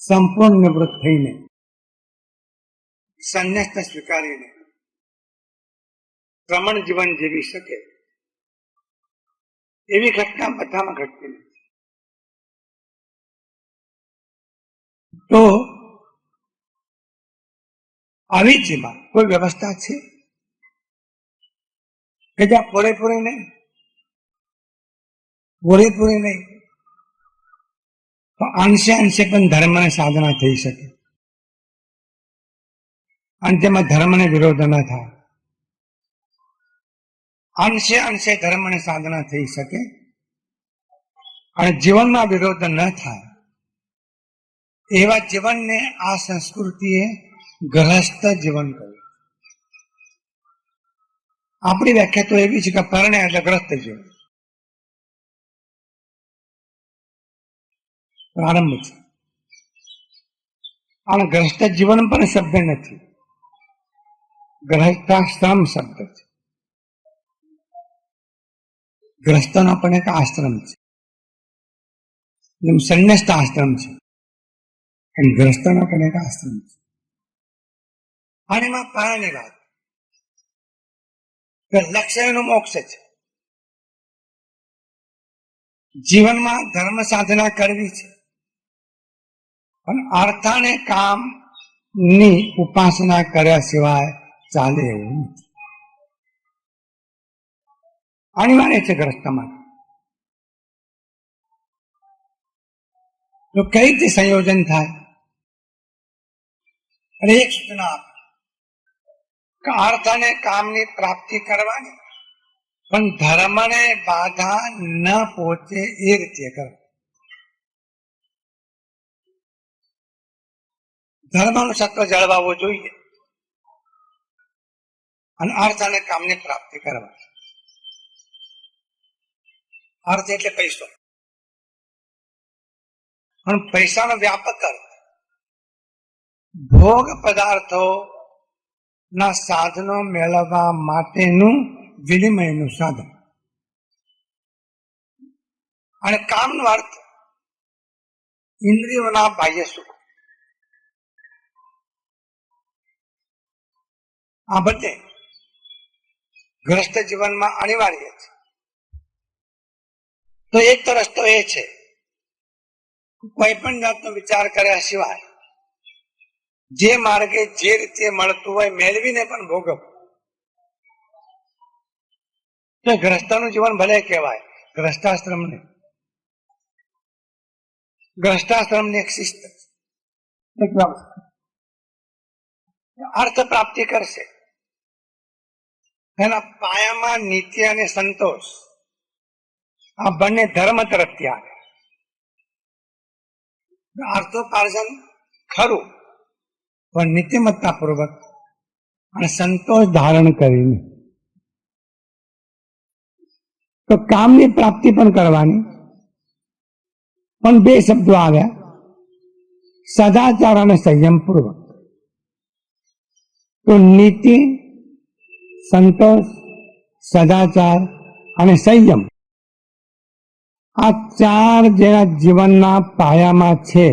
સંપૂર્ણ નિવૃત્ત થઈને સંન્યાસને સ્વીકારીને ભ્રમણ જીવન જીવી શકે એવી ઘટના બધામાં ઘટતી નથી. તો આવી જેમાં કોઈ વ્યવસ્થા છે કે જ્યાં પૂરેપૂરી નહીં તો અંશે અંશે પણ ધર્મને સાધના થઈ શકે અને તેમાં ધર્મને વિરોધ ન થાય. અંશે અંશે ધર્મને સાધના થઈ શકે અને જીવનમાં વિરોધ ન થાય એવા જીવનને આ સંસ્કૃતિએ ગ્રહસ્થ જીવન કહ્યું. આપણી વ્યાખ્યા તો એવી છે કે પરણે એટલે ગ્રસ્ત જીવન પ્રારંભ છે. અને ગ્રસ્ત જીવન પણ શબ્દ નથી, ગ્રહસ્થાશ્રમ શબ્દ છે. ગ્રસ્તનો પણ એક આશ્રમ છે, જેમ સંન્યસ્ત આશ્રમ છે એમ ગ્રસ્તનો પણ એક આશ્રમ છે. અને એમાં પાયાની વાત કે લક્ષ્ય એનું મોક્ષ છે. જીવનમાં ધર્મ સાધના કરવી છે પણ અર્થ અને કામની ઉપાસના કર્યા સિવાય ચાલે એવું નથી. અનિવાર્ય છે ગ્રસ્તમાં. તો કઈ રીતે સંયોજન થાય? અને એક સૂચના આપે કે અર્થ અને કામની પ્રાપ્તિ કરવાની પણ ધર્મને બાધા ન પહોંચે એ રીતે કરો. ધર્મનું સત્વ જળવાવું જોઈએ અને અર્થ અને કામની પ્રાપ્તિ કરવાની. અર્થ એટલે પૈસો, પણ પૈસાનો વ્યાપક અર્થ ભોગ પદાર્થો ના સાધનો મેળવવા માટેનું વિનિમયનું સાધન. અને કામનો અર્થ ઇન્દ્રિયોના બાહ્ય સુખ. આ બધે ગ્રસ્ત જીવનમાં અનિવાર્ય છે. તો એક તો રસ્તો એ છે કોઈ પણ જાતનો વિચાર કર્યા સિવાય જે માર્ગે જે રીતે મળતું હોય મેળવીને પણ ભોગવવું. તો ગ્રસ્તાનું જીવન ભલે કહેવાય, ગ્રસ્તાશ્રમ નહીં. ગ્રસ્તાશ્રમની એક શિસ્ત, એક વ્યવસ્થા. અર્થ પ્રાપ્તિ કરશે એના પાયામાં નીતિ અને સંતોષ આ બંને ધર્મ તરફથી આવે. અર્થોપાર્જન ખરું પણ નીતિમત્તા પૂર્વક અને સંતોષ ધારણ કરીને. તો કામની પ્રાપ્તિ પણ કરવાની, પણ બે શબ્દો આવ્યા, સદાચાર અને સંયમ પૂર્વક. તો નીતિ, સંતોષ, સદાચાર અને સંયમ આ ચાર જેના જીવનના પાયામાં છે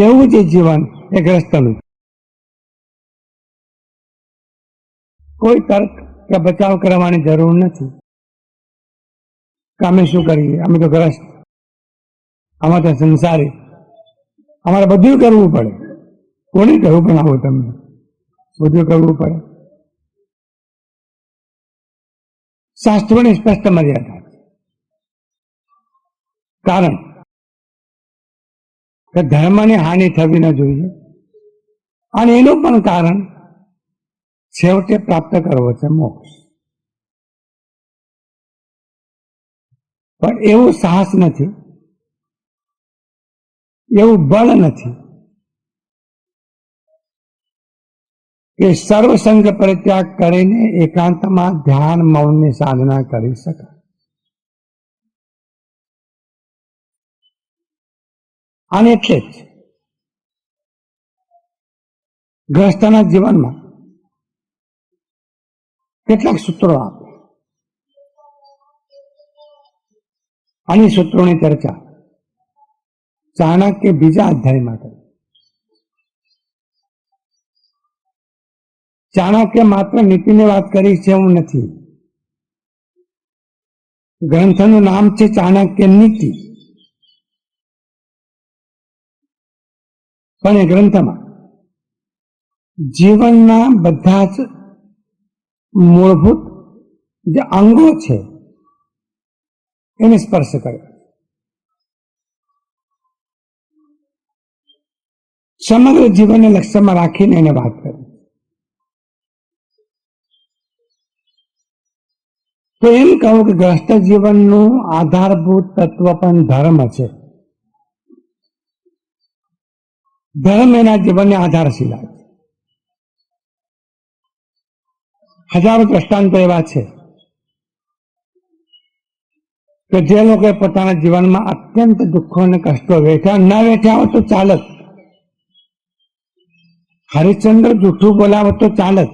એવું જે જીવન એ ગ્રસ્તનું. કોઈ તર્ક કે બચાવ કરવાની જરૂર નથી કે અમે શું કરીએ, અમે તો ગ્રસ્ત, આમાં તો સંસારી, અમારે બધું કરવું પડે. કોને કહ્યું પણ આવું તમને? બધું કરવું પડે. શાસ્ત્રોની સ્પષ્ટ મર્યાદા. કારણ કે ધર્મની હાનિ થવી ન જોઈએ અને એનું પણ કારણ છેવટે પ્રાપ્ત કરવો છે મોક્ષ. પણ એવું સાહસ નથી, એવું બળ નથી કે સર્વસંગ પરિત્યાગ કરીને એકાંતમાં ધ્યાન મૌનની સાધના કરી શકાય. અને એટલે જ ગ્રસ્તના જીવનમાં કેટલાક સૂત્રો આપે અને સૂત્રોની ચર્ચા ચાણક્ય બીજા અધ્યાયમાં કહ્યું. ચાણક્ય માત્ર નીતિની વાત કરી છે એવું નથી. ગ્રંથનું નામ છે ચાણક્ય નીતિ, પણ એ ગ્રંથમાં જીવનના બધા જ મૂળભૂત જે અંગો છે એને સ્પર્શ કરે. સમગ્ર જીવનને લક્ષ્યમાં રાખીને એને વાત કરી. તો એમ કહું કે ગ્રસ્ત જીવનનું આધારભૂત તત્વ પણ ધર્મ છે. ધર્મ એના જીવનની આધારશિલા છે. હજારો દ્રષ્ટાંતો એવા છે કે જે લોકોએ પોતાના જીવનમાં અત્યંત દુઃખો અને કષ્ટો વેઠ્યા, ન વેઠ્યા હોત તો ચાલત. હરિશ્ચંદ્ર જૂઠું બોલાવો તો ચાલત,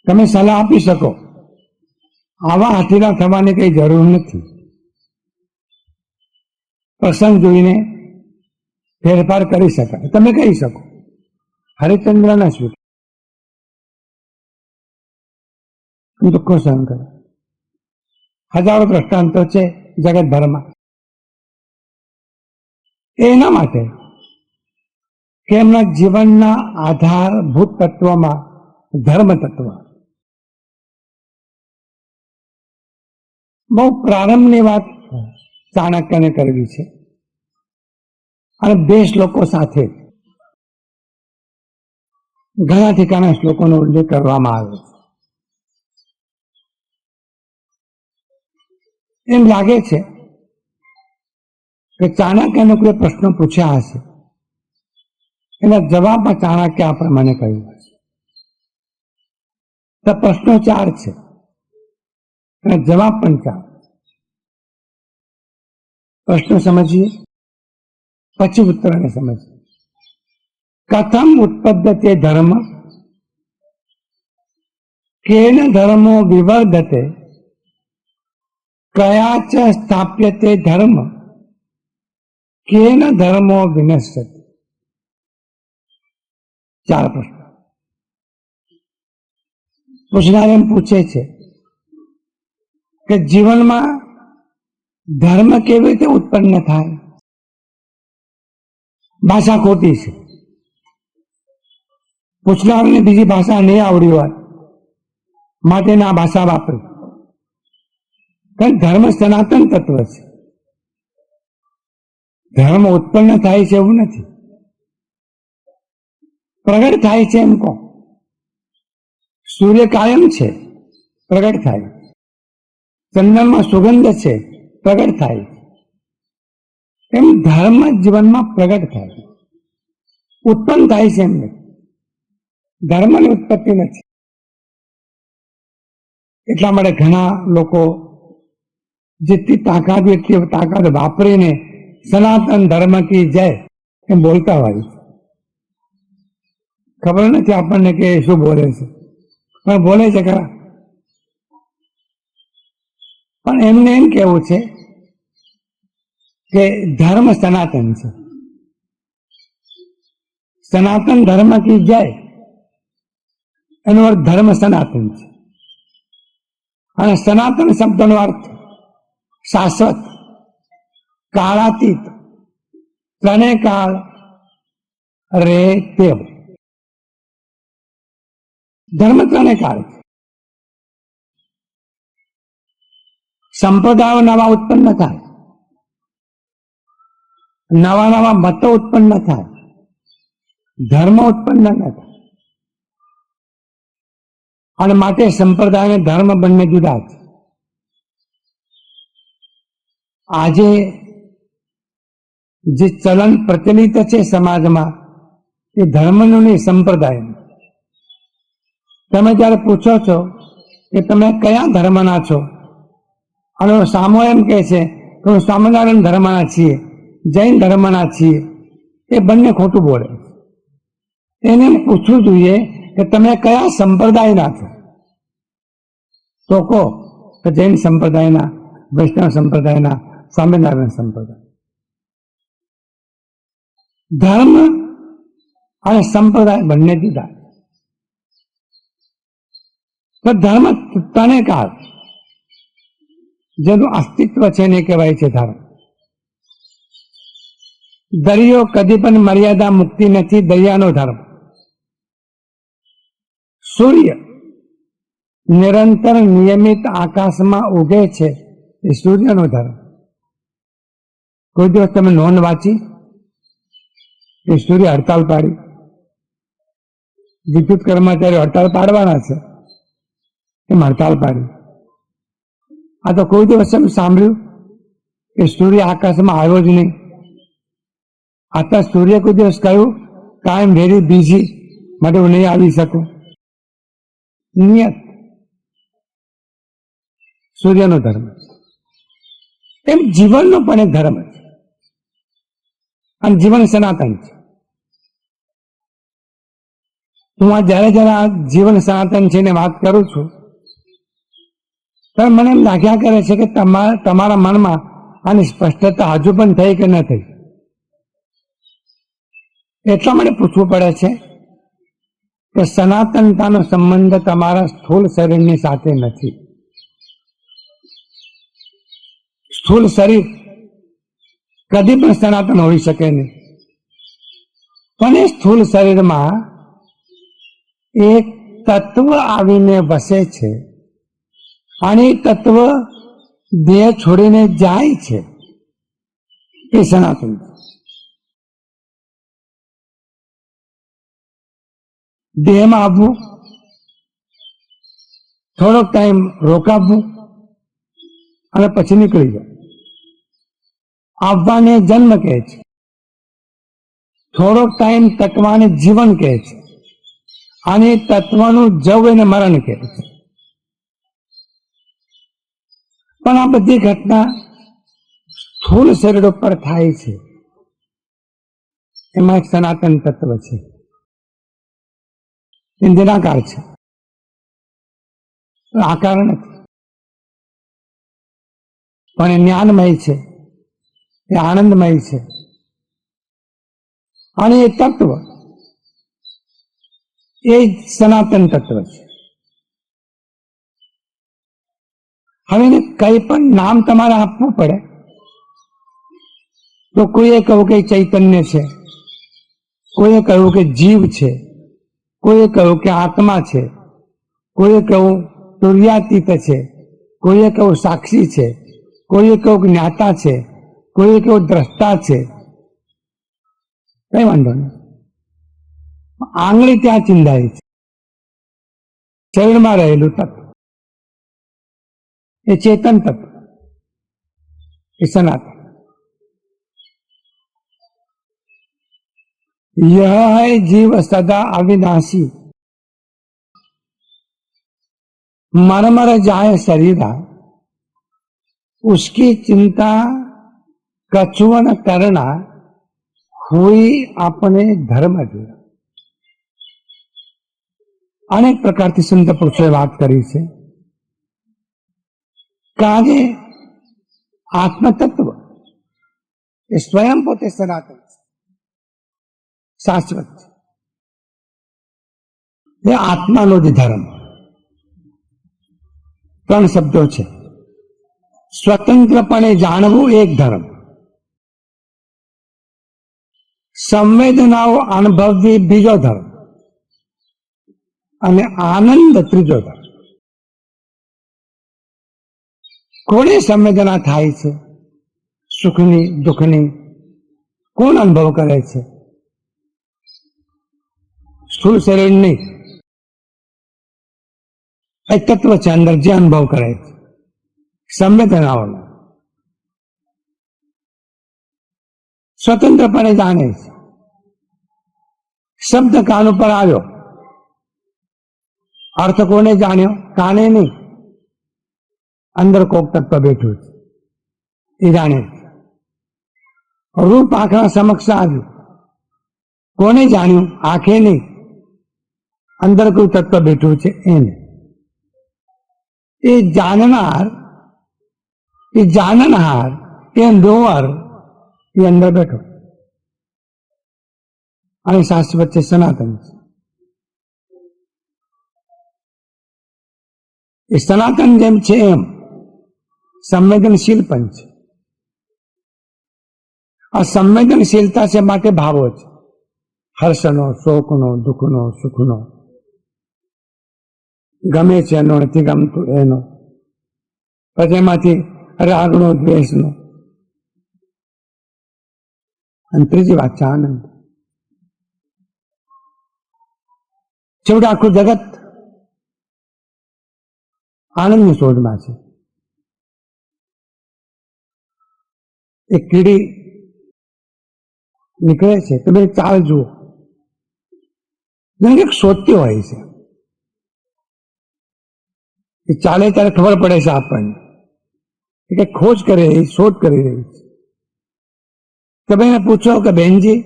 તમે સલાહ આપી શકો. આવા હાથીલા થવાની કઈ જરૂર નથી. પ્રસંગ જોઈને ફેરફાર કરી શકાય, તમે કહી શકો. હરિશ્ચંદ્ર ના શું દુઃખો સહન કરે. હજારો દ્રષ્ટાંતો છે જગતભરમાં. એના માટે કે એમના જીવનના આધારભૂત તત્વમાં ધર્મ તત્વ બહુ પ્રારંભની વાત ચાણક્યને કરવી છે, અને બે શ્લોકો સાથે ઘણા ઠેકાણા શ્લોકોનો ઉલ્લેખ કરવામાં આવ્યો છે. એમ લાગે છે કે ચાણક્યને કોઈ પ્રશ્નો પૂછ્યા હશે, એના જવાબમાં ચાણક્ય આ પ્રમાણે કહ્યું હશે. તો પ્રશ્નો 4 છે અને જવાબ પણ 4. પ્રશ્નો સમજીએ પછી ઉત્તરને સમજીએ. કથમ ઉત્પદ્યતે ધર્મ, કેન ધર્મો વિવર્ધતે, કયા ચ સ્થાપ્યતે ધર્મ, કેન ધર્મો વિનશ્યતે. 4 પ્રશ્ન. પૂછનાર એમ પૂછે છે કે જીવનમાં ધર્મ કેવી રીતે ઉત્પન્ન થાય. ભાષા ખોટી છે. પૂછનારને બીજી ભાષા નહીં આવડી હોય માટે આ ભાષા વાપરી. કારણ ધર્મ સનાતન તત્વ છે. ધર્મ ઉત્પન્ન થાય છે એવું નથી, પ્રગટ થાય છે એમ કહો. સૂર્ય કાયમ છે, પ્રગટ થાય. ચંદનમાં સુગંધ છે, પ્રગટ થાય. એમ ધર્મ જીવનમાં પ્રગટ થાય, ઉત્પન્ન થાય છે. એમને ધર્મની ઉત્પત્તિ નથી. એટલા માટે ઘણા લોકો જેટલી તાકાત એટલી તાકાત વાપરીને સનાતન ધર્મ કી જય એમ બોલતા હોય. ખબર નથી આપણને કે શું બોલે છે, પણ બોલે છે ખરા. પણ એમને એમ કેવું છે કે ધર્મ સનાતન છે. સનાતન ધર્મ કી જય એનો અર્થ ધર્મ સનાતન છે. અને સનાતન શબ્દનો અર્થ શાશ્વત, કાળાતીત, ત્રણેય કાળ રે તેવ. ધર્મ ત્રણેય કાળ છે. સંપ્રદાયો નવા ઉત્પન્ન થાય, નવા નવા મતો ઉત્પન્ન થાય, ધર્મ ઉત્પન્ન ન થાય. અને માટે સંપ્રદાય અને ધર્મ બંને જુદા છે. આજે જે ચલન પ્રચલિત છે સમાજમાં એ ધર્મનું નહીં, સંપ્રદાયનું. તમે જયારે પૂછો છો કે તમે કયા ધર્મના છો, અને સામો એમ કહે છે કે હું સ્વામિનારાયણ ધર્મના છીએ, જૈન ધર્મના છીએ, એ બંને ખોટું બોલે. એને પૂછવું જોઈએ કે તમે કયા સંપ્રદાયના છો. તો કહો કે જૈન સંપ્રદાયના, વૈષ્ણવ સંપ્રદાયના, સ્વામિનારાયણ સંપ્રદાય. ધર્મ અને સંપ્રદાય બંને જુદા. તો ધર્મ તને કાળ જેનું અસ્તિત્વ છે એને કહેવાય છે ધર્મ. દરિયો કદી પણ મર્યાદા મુક્તિ નથી, દરિયાનો ધર્મ. સૂર્ય નિરંતર નિયમિત આકાશમાં ઉગે છે, એ સૂર્યનો ધર્મ. કોઈ દિવસ તમે નોંધ વાંચી કે સૂર્ય હડતાલ પાડી? વિદ્યુત કર્મચારીઓ હડતાલ પાડવાના છે, એમ હડતાલ પાડી. આ તો કોઈ દિવસ એમ સાંભળ્યું કે સૂર્ય આકાશમાં આવ્યો જ નહીં? આ તો સૂર્ય કોઈ દિવસ કહ્યું કે આઈ એમ વેરી બિઝી, માટે હું નહીં આવી શકું? નિયત સૂર્યનો ધર્મ. એમ જીવનનો પણ એક ધર્મ છે, અને જીવન સનાતન છે. હું આ જયારે આ જીવન સનાતન છે ને વાત કરું છું, ત્યારે મને એમ લાગ્યા કરે છે કે તમારા મનમાં આની સ્પષ્ટતા હજુ પણ થઈ કે ન થઈ. એટલા માટે પૂછવું પડે છે કે સનાતનતાનો સંબંધ તમારા સ્થૂળ શરીરની સાથે નથી. સ્થૂળ શરીર કદી પણ સનાતન હોઈ શકે નહીં, પણ એ સ્થૂળ શરીરમાં એક તત્વ આવીને વસે છે, અને એ તત્વ દેહ છોડીને જાય છે, એ સનાતન. દેહમાં આવવું, થોડોક ટાઈમ રોકાવવું અને પછી નીકળી જાય. આવવાને જન્મ કહે છે, થોડોક ટાઈમ તકવાને જીવન કહે છે, અને તત્વનું જવ એને મરણ કહે છે. પણ આ બધી ઘટના સ્થૂળ શરીર ઉપર થાય છે. એમાં એક સનાતન તત્વ છે, એ નિરાકાર છે, આકાર નથી. પણ એ જ્ઞાનમય છે, એ આનંદમય છે, અને એ તત્વ એ સનાતન તત્વ છે. હવે એને કઈ પણ નામ તમારે આપવું પડે તો કોઈએ કહ્યું કે ચૈતન્ય છે, કોઈએ કહ્યું કે જીવ છે, કોઈએ કહ્યું કે આત્મા છે, કોઈએ કહ્યું તુર્યાતીત છે, કોઈએ કહ્યું સાક્ષી છે, કોઈએ કહ્યું જ્ઞાતા છે, કોઈએ કહ્યું દ્રષ્ટા છે. કઈ વાંધો નહીં, આંગળી ત્યાં ચિંધાય છે. શરીરમાં રહેલું તત્વ એ ચેતન તત્વ, એ સનાતન. यह है जीव सदा अविनाशी, मर मर जाए शरीरा, उसकी चिंता कछुअन करना हुई अपने धर्म दिया. अनेक प्रकारથી સંત પુરુષોએ વાત કરી છે કે આજે આત્મતત્વ એ સ્વયં પોતે સનાતન છે, શાશ્વત છે. એ આત્માનો જ ધર્મ. 3 શબ્દો છે. સ્વતંત્રપણે જાણવું એક ધર્મ, સંવેદનાઓ અનુભવવી બીજો ધર્મ, અને આનંદ ત્રીજો ધર્મ. કોને સંવેદના થાય છે સુખની દુઃખની? કોણ અનુભવ કરે છે? સ્થૂળ શરીર નહીં, એક તત્વ છે અંદર જે અનુભવ કરે છે સંવેદનાઓનો. સ્વતંત્રપણે જાણે છે. શબ્દ કાન ઉપર આવ્યો, અર્થ કોને જાણ્યો? કાને નહીં, અંદર કોક તત્વ બેઠું છે એ જાણે. રૂપ આંખના સમક્ષ આવ્યું, કોને જાણ્યું? આંખે નહીં, અંદર કોઈ તત્વ બેઠું છે એને. એ જાણનાર, એ જાણનહાર, એ નોઅર એ અંદર બેઠો. અને શાશ્વત છે, સનાતન છે. એ સનાતન જેમ છે એમ સંવેદનશીલ પણ છે. આ સંવેદનશીલતા છે માટે ભાવો છે, હર્ષનો, શોકનો, દુઃખનો, સુખનો, ગમે છે એનો, નથી ગમતું એનો, પછી એમાંથી રાગનો, દ્વેષનો. અને ત્રીજી વાત છે આનંદ. છેવટે આખું જગત આનંદની શોધમાં છે. એક કીડી નીકળે છે, તમે ચાલ જુઓ, કંઈક શોધતી હોય છે. એ ચાલે ત્યારે ખબર પડે છે આપણને કે ખોજ કરી રહી, શોધ કરી રહી છે. તમે એને પૂછો કે બેનજી,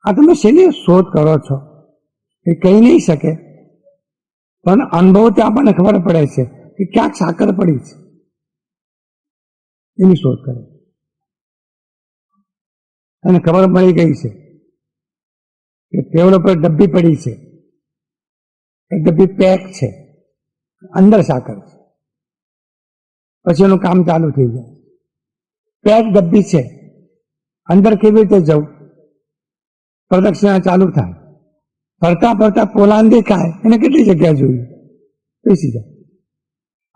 આ તમે શેની શોધ કરો છો? એ કહી નહીં શકે, પણ અનુભવથી આપણને ખબર પડે છે કે ક્યાંક સાકર પડી છે, એની શોધ કરે. અને ખબર પડી ગઈ છે કે ટેબલ ઉપર ડબ્બી પડી છે, એ ડબ્બી પેક છે, અંદર સાકર છે. પછી એનું કામ ચાલુ થઈ જાય. પેક ડબ્બી છે, અંદર કેવી રીતે જવું? પ્રદક્ષિણા ચાલુ થાય, ફરતા ફરતા પોલાન દેખાય, એને કેટલી જગ્યા જોઈ, બેસી જાય.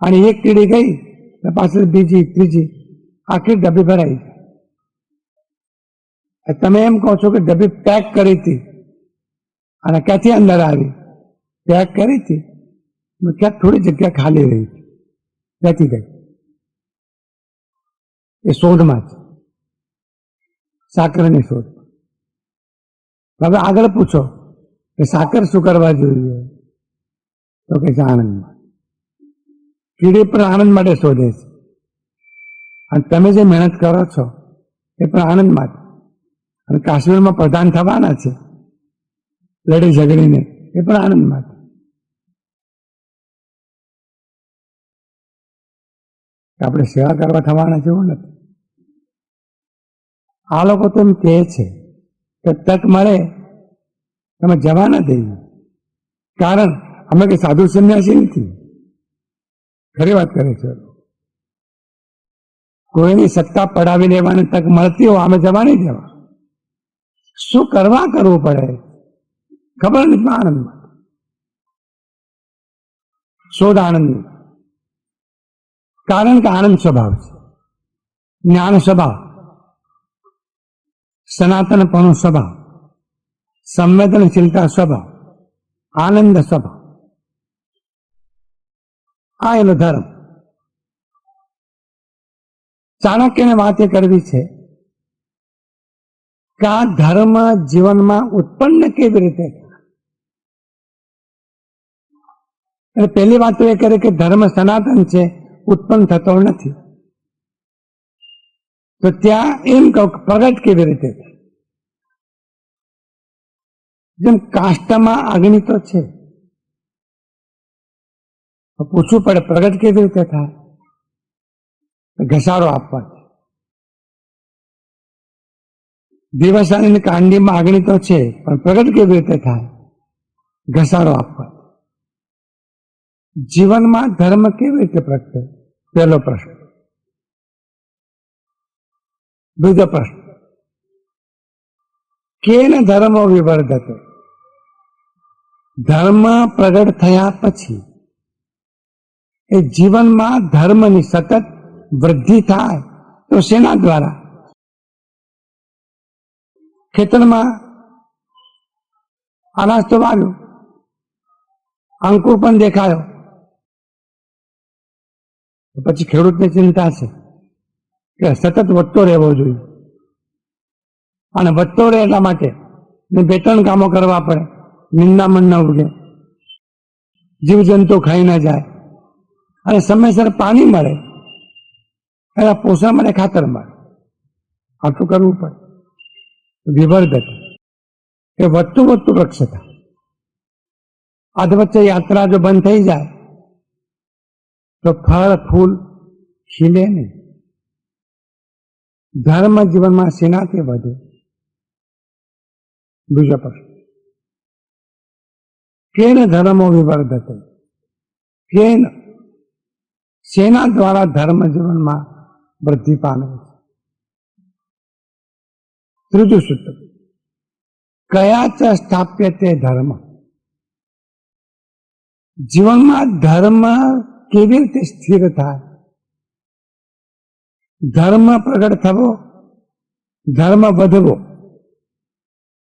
અને એક કીડી ગઈ પાછળ બીજી, ત્રીજી, આખી ડબ્બી ભરાઈ જાય. તમે એમ કહો છો કે ડબ્બી પેક કરી હતી અને ક્યાંથી અંદર આવી? પેક કરી હતી, ક્યાંક થોડી જગ્યા ખાલી રહી હતી, બેઠી ગઈ. એ શોધમાં છે, સાકરની શોધ. હવે આગળ પૂછો કે સાકર શું કરવા જોઈએ? તો કે છે આનંદમાં. કીડી પણ આનંદ માટે શોધે છે, અને તમે જે મહેનત કરો છો એ પણ આનંદ માટે. અને કાશ્મીરમાં પ્રધાન થવાના છે લડી ઝઘડીને, એ પણ આનંદ માટે. આપણે સેવા કરવા થવાના છે એવું નથી. આ લોકો તો એમ કહે છે કે તક મળે તમે જવા ન દઈએ, કારણ અમે કે સાધુ સંન્યાસી નથી. ખરી વાત કરે છે. કોઈની સત્તા પડાવી લેવાની તક મળતી હોય, અમે જવા નહીં દેવા. શું કરવા કરવું પડે ખબર નથી. આનંદમાં શોધ આનંદની, કારણ કે આનંદ સ્વભાવ છે, જ્ઞાન સ્વભાવ, સનાતનપણું સ્વભાવ, સંવેદનશીલતા સ્વભાવ, આનંદ સ્વભાવ, આ એનો ધર્મ. ચાણક્યને વાત એ કરવી છે કે આ ધર્મ જીવનમાં ઉત્પન્ન કેવી રીતે થાય. પહેલી વાત તો એ કરે કે ધર્મ સનાતન છે, ઉત્પન્ન થતો નથી. તો ત્યાં એમ કહું પ્રગટ કેવી રીતે થાય? જેમ કાષ્ટમાં અગ્નિ તો છે, પૂછવું પડે પ્રગટ કેવી રીતે થાય? ઘસારો આપવાથી. દિવસાની કાંડીમાં અગ્નિ તો છે, પણ પ્રગટ કેવી રીતે થાય? ઘસારો આપવાથી. જીવનમાં ધર્મ કેવી રીતે પ્રગટે? પહેલો પ્રશ્ન. બીજો પ્રશ્ન, કેન ધર્મો વિવર્ધતે? ધર્મ પ્રગટ થયા પછી એ જીવનમાં ધર્મની સતત વૃદ્ધિ થાય તો શેના દ્વારા? ખેતરમાં અનાજ તો વાવ્યું, અંકુર પણ દેખાયો, પછી ખેડૂતને ચિંતા છે કે સતત વધતો રહેવો જોઈએ, અને વધતો રહે એટલા માટે બે ત્રણ કામો કરવા પડે. નિંદામણ ન ઉગે, જીવજંતુ ખાઈ ન જાય, અને સમયસર પાણી મળે, એના પોષણ મળે, ખાતર મળે. આટલું કરવું પડે. વિવર્ધક એ વધતું વધતું વૃક્ષ થાય. અધ વચ્ચે યાત્રા જો બંધ થઈ જાય તો ફળ ફૂલ ખીલે નહીં. ધર્મ જીવનમાં શેનાથી વધે? બીજો પ્રશ્ન, કેન ધર્મો વિવર્ધતે, કેન શેના દ્વારા ધર્મ જીવનમાં વૃદ્ધિ પામે છે. ત્રીજું સૂત્ર, કયા ચ સ્થાપ્યતે ધર્મ, જીવનમાં ધર્મ કેવી રીતે સ્થિર થાય, ધર્મ પ્રગટ થવો, ધર્મ વધવો.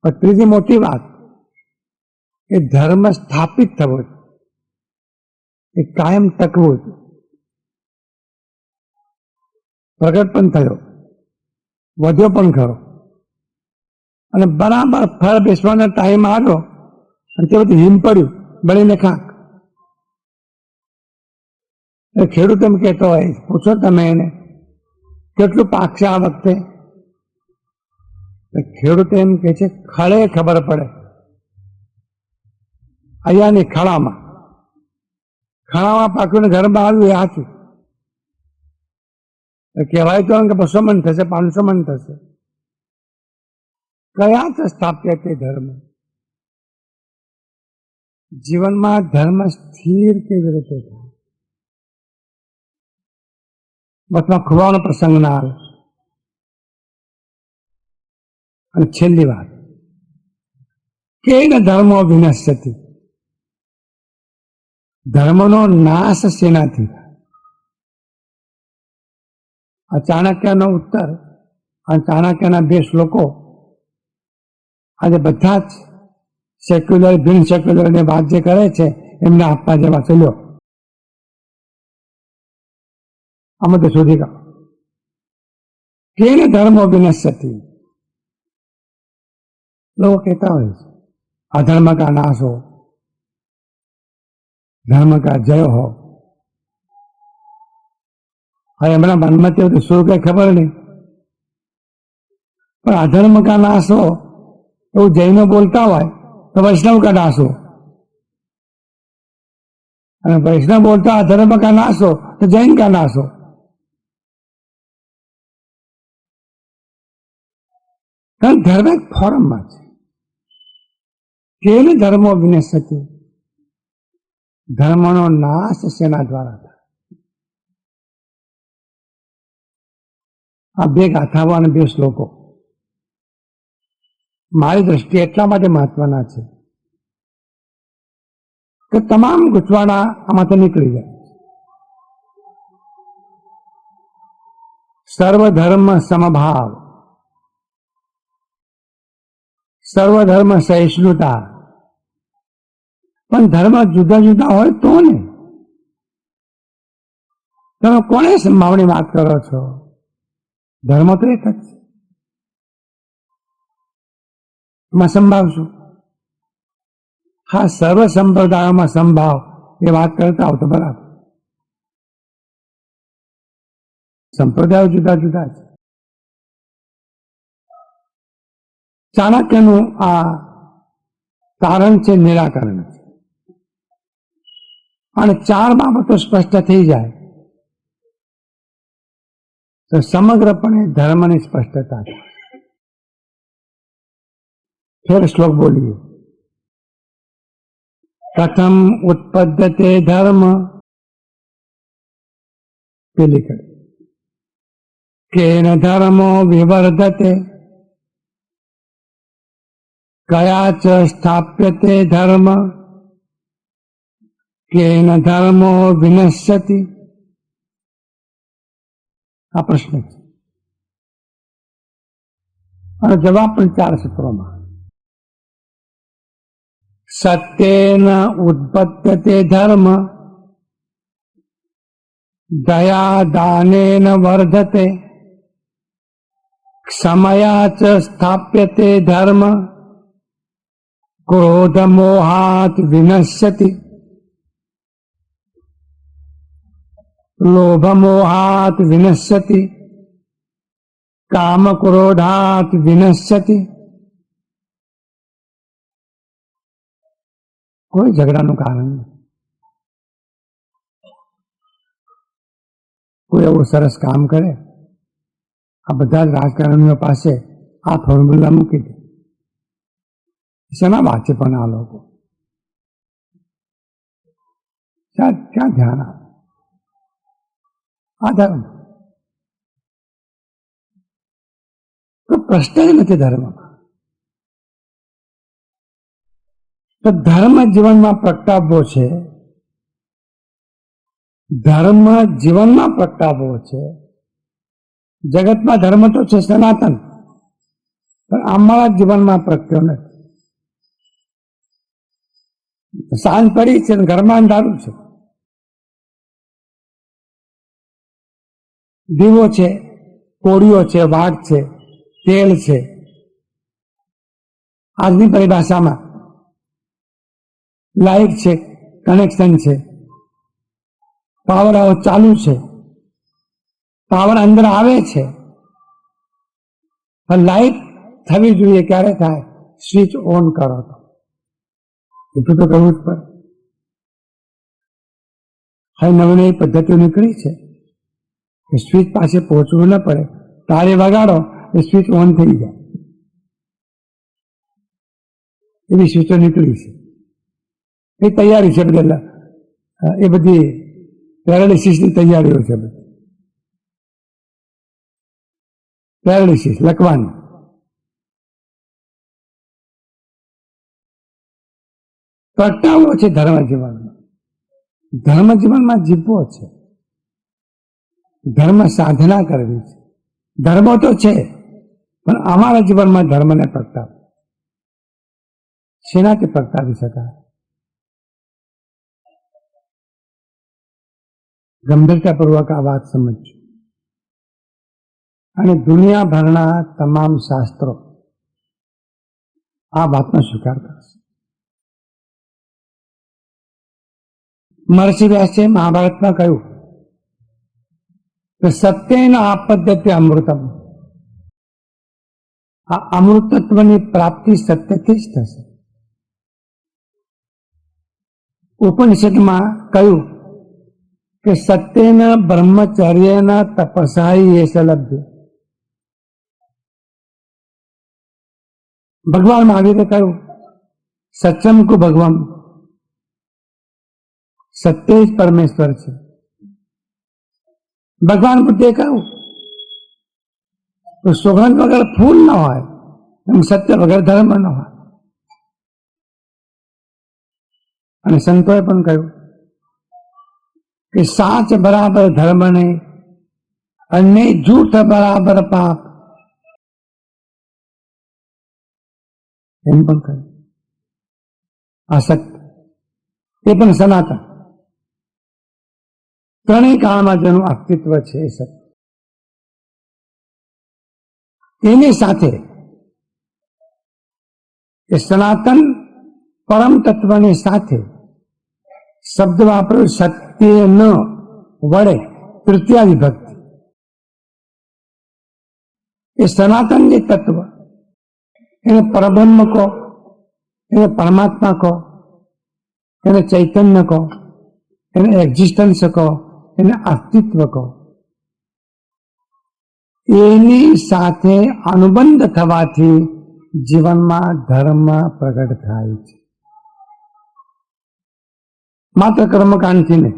પણ ત્રીજી મોટી વાત એ ધર્મ સ્થાપિત થવો, એ કાયમ ટકવો, પ્રગટ પણ થયો, વધ્યો પણ ખરો, અને બરાબર ફળ બેસવાનો ટાઈમ આવ્યો અને તે બધું હિમ પડ્યું, બળીને ખાક. ખેડૂત એમ કહેતો હોય, પૂછો તમે એને કેટલું પાકશે આ વખતે. ખેડૂત એમ કે છે ખળે ખબર પડે, અહીંયાની ખળામાં પાક્યું ને ઘરમાં આવ્યું એ સાચું. કહેવાય તો કે 200 મણ થશે, 500 મણ થશે. કયા તો સ્થાપ્ય તે ધર્મ, જીવનમાં ધર્મ સ્થિર કેવી રીતે થાય. વચમાં ખુવાવાનો પ્રસંગ ના આવે. અને છેલ્લી વાત, કેન ધર્મો વિનશ્યતિ, ધર્મનો નાશ શેનાથી થાય. આ ચાણક્યનો ઉત્તર અને ચાણક્યના 2 શ્લોકો આજે બધા જ સેક્યુલર બિન સેક્યુલરની વાત જે કરે છે એમને આપવા જેવા છે. લ્યો આમાં તો શોધી કાઢો, કેન ધર્મો વિનશ્યતિ. લોકો કહેતા હોય છે અધર્મ કા નાશ હો, ધર્મ કા જય હો. હવે એમના મનમાં તે શું કઈ ખબર નહીં, પણ અધર્મ કા નાશ હો એવું જૈનો બોલતા હોય તો વૈષ્ણવ કા નાશ હો, અને વૈષ્ણવ બોલતા અધર્મ કા નાશ હો તો જૈન કા નાશ હો. કારણ ધર્મ એક ફોરમમાં છે. કેન ધર્મો વિનશ્યતિ, ધર્મનો નાશ શેના દ્વારા થાય. આ 2 ગાથાઓ અને 2 શ્લોકો મારી દ્રષ્ટિએ એટલા માટે મહત્વના છે કે તમામ ગૂંચવાડા આમાંથી નીકળી જાય. સર્વધર્મ સમભાવ, સર્વધર્મ સહિષ્ણુતા. પણ ધર્મ જુદા જુદા હોય તો ને, તમે કોને સંભાવની વાત કરો છો? ધર્મ તો એક જ છે, એમાં સંભાવ શું? હા, સર્વ સંપ્રદાયોમાં સંભાવ એ વાત કરતા હો તો બરાબર, સંપ્રદાયો જુદા જુદા છે. ચાણક્યનું આ કારણ છે, નિરાકરણ છે. અને 4 બાબતો સ્પષ્ટ થઈ જાય તો સમગ્રપણે ધર્મની સ્પષ્ટતા થાય. ફેર શ્લોક બોલીએ, કથમ ઉત્પદ્યતે ધર્મ, પેલી કડી, કેન ધર્મો વિવર્ધતે, કયા ચ સ્થાપ્યતે ધર્મ, કેન ધર્મો વિનશ્યતિ. આ પ્રશ્ન છે અને જવાબ પણ 4 સૂત્રોમાં. સત્યેન ઉત્પદ્યતે ધર્મ, દયા દાનેન વર્ધતે, ક્ષમયા ચ સ્થાપ્યતે ધર્મ, ક્રોધ મોહાત વિનશ્યતિ, લોભ મોહાત વિનશ્યતિ, કામ ક્રોધાત વિનશ્યતિ. કોઈ ઝઘડાનું કારણ નહીં. કોઈ એવું સરસ કામ કરે, આ બધા જ રાજકારણીઓ પાસે આ ફોર્મ્યુલા મૂકી દે, શેના વાંચે પણ આ લોકો ક્યાં ધ્યાન આપે? આ ધર્મ તો પ્રશ્ન જ નથી ધર્મમાં. તો ધર્મ જીવનમાં પ્રગટાવવો છે, ધર્મ જીવનમાં પ્રગટાવવો છે. જગતમાં ધર્મ તો છે સનાતન, પણ અમારા જીવનમાં પ્રગટ્યો નથી. સાંજ પડી છે ને ઘરમાં અંધારું છે, દીવો છે, કોળીઓ છે, વાઘ છે, તેલ છે. આજની પરિભાષામાં લાઇટ છે, કનેક્શન છે, પાવર હાઉસ ચાલુ છે, પાવર અંદર આવે છે, પણ લાઇટ થવી જોઈએ ક્યારે થાય? સ્વિચ ઓન કરો તો. એટલું તો કરવું જ પડે. હવે નવી નવી પદ્ધતિઓ નીકળી છે, સ્વિચ પાસે પહોંચવું ન પડે, તારે વગાડો એ સ્વિચ ઓન થઈ જાય, એવી સ્વિચો નીકળી છે. એ તૈયારી છે બધા, એ બધી પેરાલિસિસની તૈયારીઓ છે. પેરાલિસિસ લખવાની. પ્રગટાવવો છે ધર્મ જીવનમાં, ધર્મ જીવનમાં જીવવો છે, ધર્મ સાધના કરવી છે. ધર્મો તો છે, પણ અમારા જીવનમાં ધર્મને પ્રગટાવ શેનાથી પ્રગટાવી શકાય? ગંભીરતાપૂર્વક આ વાત સમજજો. અને દુનિયાભરના તમામ શાસ્ત્રો આ વાતનો સ્વીકાર કરશે. મહર્ષિ વ્યાસે મહાભારતમાં કહ્યું કે સત્યેન આપદ્યતે અમૃતમ. આ અમૃતત્વની પ્રાપ્તિ સત્યથી જ થશે. ઉપનિષદમાં કહ્યું કે સત્યેન બ્રહ્મચર્યેન તપસાઈ એષ લભ્ય. ભગવાન મહાવીરે કહ્યું સત્યમ કો ભગવાન, સત્ય જ પરમેશ્વર છે. ભગવાન બુદ્ધે કહ્યું તો સુગંધ વગર ફૂલ ન હોય, એમ સત્ય વગર ધર્મ ન હોય. અને સંતોએ પણ કહ્યું કે સાચ બરાબર ધર્મ નહીં અને જૂઠ બરાબર પાપ. એમ પણ કહ્યું આ સત્ય, એ પણ સનાતન. ત્રણેય કાળમાં જેનું અસ્તિત્વ છે એ સત્ય. તેની સાથે એ સનાતન પરમ તત્વની સાથે શબ્દ વાપર્યો સત્ય ન વડે તૃતીયા વિભક્તિ. એ સનાતન જે તત્વ, એને પરબ્રહ્મ કહો, એને પરમાત્મા કહો, એને ચૈતન્ય કહો, એને એક્ઝિસ્ટન્સ કહો, એને અસ્તિત્વ કહો, એની સાથે અનુબંધ થવાથી જીવનમાં ધર્મ પ્રગટ થાય છે. માત્ર કર્મકાંડથી નહીં.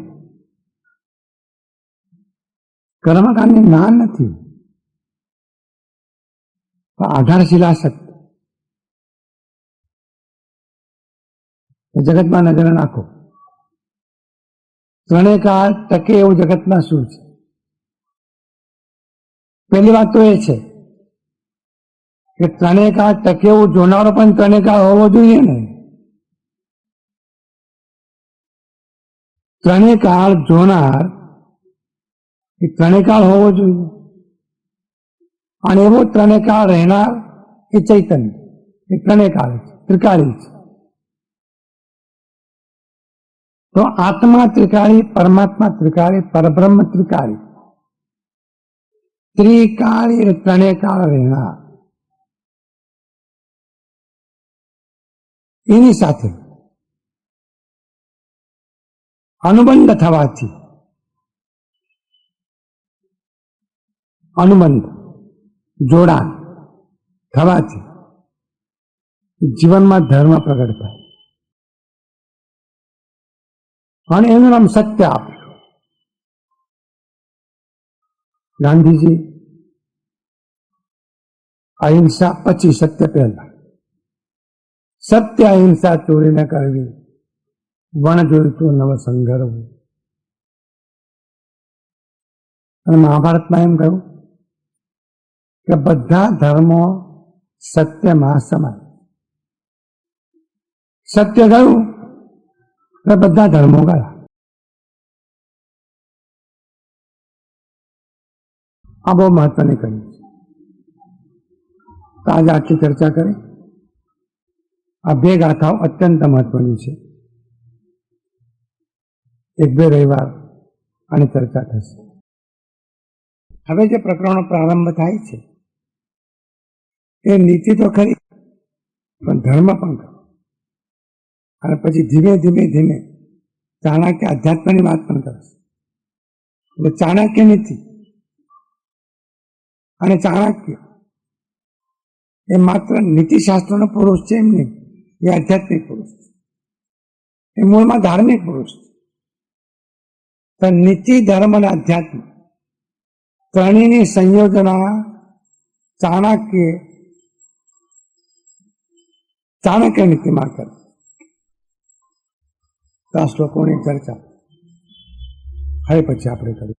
કર્મકાંડની ના નથી, આધારશિલા સત્ય. જગતમાં નજર નાખો, ત્રણેય કાળ ટકે એવું જગતમાં શું છે? પહેલી વાત તો એ છે કે ત્રણેય કાળ ટકે એવું જોનારો પણ ત્રણેય કાળ હોવો જોઈએ ને. ત્રણેય કાળ જોનાર એ ત્રણેય કાળ હોવો જોઈએ, અને એવો ત્રણેય કાળ રહેનાર એ ચૈતન્ય, એ ત્રણેય કાળ છે, ત્રિકાળી છે. તો આત્મા ત્રિકાળી, પરમાત્મા ત્રિકાળી, પરબ્રહ્મ ત્રિકાળી. ત્રિકાળી એટલે ત્રણેય કાળ રહેનાર. એની સાથે અનુબંધ થવાથી, અનુબંધ જોડાણ થવાથી જીવનમાં ધર્મ પ્રગટ થાય અને એનું નામ સત્ય આપ્યું. ગાંધીજી અહિંસા પછી સત્ય પહેલા. સત્ય અહિંસા ચોરી ન કરવી, વણ જોઈતું નવ સંઘરવું. અને મહાભારતમાં એમ કહ્યું કે બધા ધર્મો સત્યમાં સમાય. સત્ય ગયું એટલે બધા ધર્મો ગયા. આ બહુ મહત્વની કરી છે. તો આજે આટલી ચર્ચા કરી. આ બે ગાથાઓ અત્યંત મહત્વની છે. એક બે રવિવાર આની ચર્ચા થશે. હવે જે પ્રકરણો પ્રારંભ થાય છે એ નીતિ તો ખરી, પણ ધર્મ પણ ખરો. અને પછી ધીમે ધીમે ધીમે ચાણક્ય અધ્યાત્મની વાત પણ કરશે. એટલે ચાણક્ય નીતિ અને ચાણક્ય એ માત્ર નીતિશાસ્ત્રનો પુરુષ છે એમ નહીં, એ આધ્યાત્મિક પુરુષ છે. એ મૂળમાં ધાર્મિક પુરુષ છે. તો નીતિ, ધર્મ અને અધ્યાત્મ ત્રણેયની સંયોજના ચાણક્ય નીતિમાં કરે. તો આ શ્લોકોની ચર્ચા હવે પછી આપણે કરીએ.